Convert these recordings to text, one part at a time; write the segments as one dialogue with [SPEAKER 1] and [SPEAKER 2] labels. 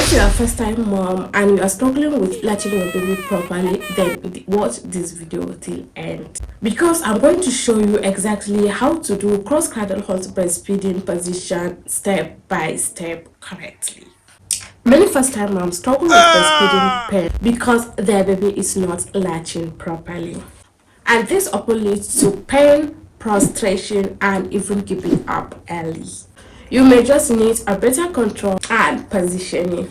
[SPEAKER 1] If you are a first-time mom and you are struggling with latching your baby properly, then watch this video till end, because I'm going to show you exactly how to do cross cradle hold breastfeeding position step by step correctly. Many first-time moms struggle with breastfeeding pain because their baby is not latching properly, and this often leads to pain, prostration, and even giving up early. You may just need a better control and positioning.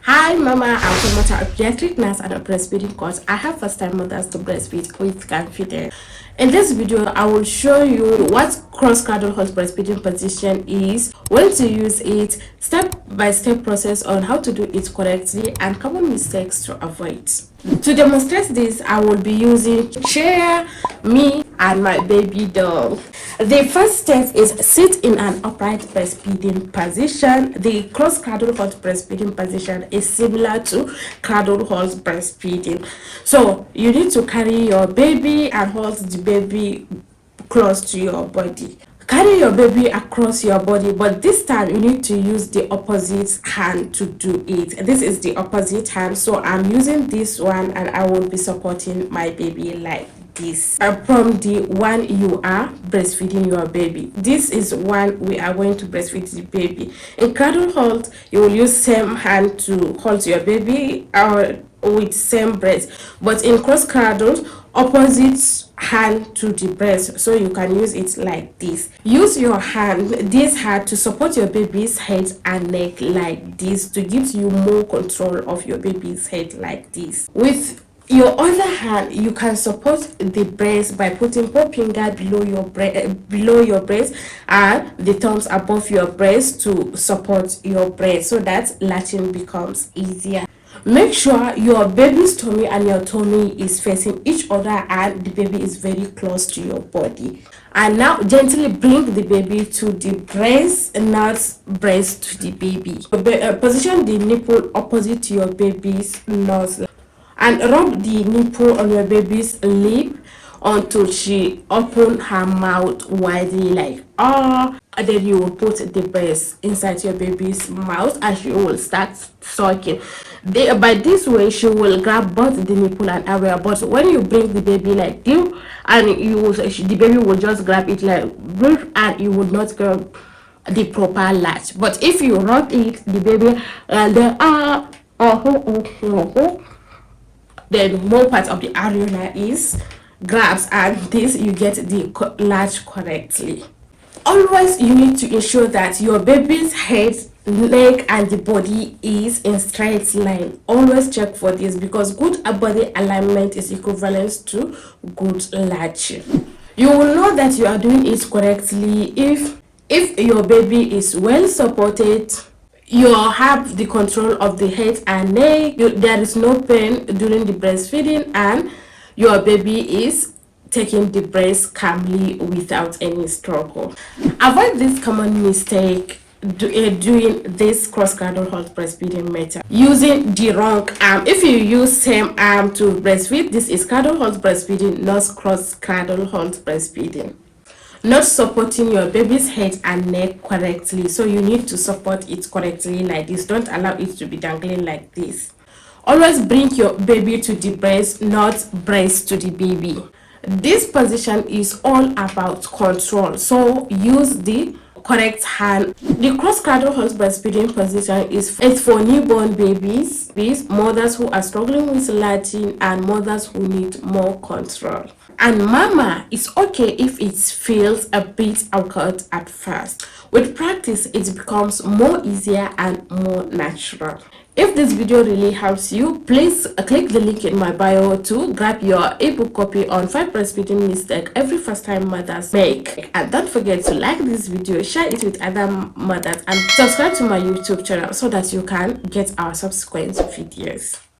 [SPEAKER 1] Hi Mama, I'm Tomata, a pediatric nurse and a breastfeeding coach. I have first-time mothers to breastfeed with confidence. In this video, I will show you what cross-cradle hold breastfeeding position is, when to use it, step-by-step process on how to do it correctly, and common mistakes to avoid. To demonstrate this, I will be using chair, me, and my baby doll. The first step is sit in an upright breastfeeding position. The cross cradle hold breastfeeding position is similar to cradle hold breastfeeding. So you need to carry your baby and hold the baby close to your body. Carry your baby across your body, but this time you need to use the opposite hand to do it. This is the opposite hand, so I'm using this one and I will be supporting my baby like this. From the one you are breastfeeding your baby, this is one we are going to breastfeed the baby. In cradle hold, you will use same hand to hold your baby or with same breast, but in cross cradle, opposite hand to the breast, so you can use it like this. Use your hand, this hand, to support your baby's head and neck like this, to give you more control of your baby's head like this. With your other hand, you can support the breast by putting four finger below your breast and the thumbs above your breast to support your breast, so that latching becomes easier. Make sure your baby's tummy and your tummy is facing each other and the baby is very close to your body. And now gently bring the baby to the breast, not breast to the baby. Position the nipple opposite to your baby's nose and rub the nipple on your baby's lip until she open her mouth widely like oh. And then you will put the breast inside your baby's mouth and she will start sucking. By this way, she will grab both the nipple and area. But when you bring the baby like this, and the baby will just grab it like this, and you will not grab the proper latch. But if you rub it, the baby and then more part of the areola is grabs, and this you get the latch correctly. Always you need to ensure that your baby's head, leg, and the body is in straight line. Always check for this, because good body alignment is equivalent to good latching. You will know that you are doing it correctly if your baby is well supported, you have the control of the head and neck, there is no pain during the breastfeeding, and your baby is taking the breast calmly without any struggle. Avoid this common mistake doing this cross cradle hold breastfeeding method using the wrong arm. If you use same arm to breastfeed, this is cradle hold breastfeeding, not cross cradle hold breastfeeding. Not supporting your baby's head and neck correctly, so you need to support it correctly like this. Don't allow it to be dangling like this. Always bring your baby to the breast, not breast to the baby. This position is all about control, so use the correct hand. The cross cradle hold breastfeeding position is for newborn babies, mothers who are struggling with latching, and mothers who need more control. And mama, it's okay if it feels a bit awkward at first. With practice, it becomes more easier and more natural. If this video really helps you, please click the link in my bio to grab your ebook copy on 5 breastfeeding mistakes every first-time mothers make. And don't forget to like this video, share it with other mothers, and subscribe to my YouTube channel so that you can get our subsequent videos.